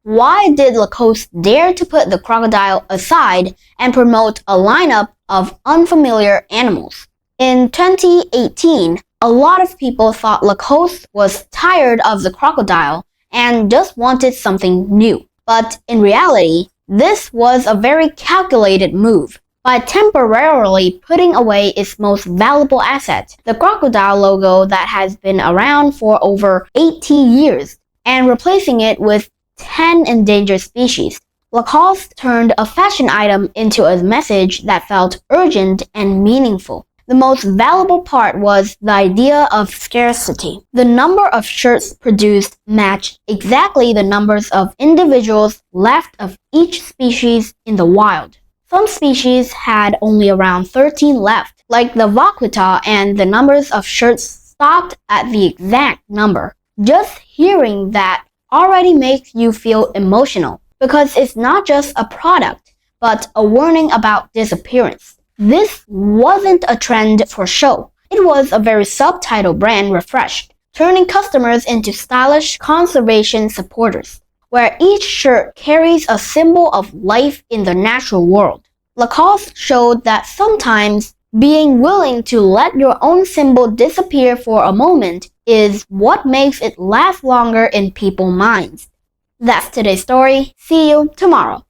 Why did Lacoste dare to put the crocodile aside and promote a lineup of unfamiliar animals? In 2018, a lot of people thought Lacoste was tired of the crocodile and just wanted something new. But in reality, this was a very calculated move. By temporarily putting away its most valuable asset, the crocodile logo that has been around for over 80 years, and replacing it with 10 endangered species, Lacoste turned a fashion item into a message that felt urgent and meaningful. The most valuable part was the idea of scarcity. The number of shirts produced matched exactly the numbers of individuals left of each species in the wild. Some species had only around 13 left, like the vaquita, and the numbers of shirts stopped at the exact number. Just hearing that already makes you feel emotional, because it's not just a product, but a warning about disappearance. This wasn't a trend for show. It was a very subtitle brand refreshed, turning customers into stylish conservation supporters, where each shirt carries a symbol of life in the natural world. Lacoste showed that sometimes being willing to let your own symbol disappear for a moment is what makes it last longer in people's minds. That's today's story. See you tomorrow.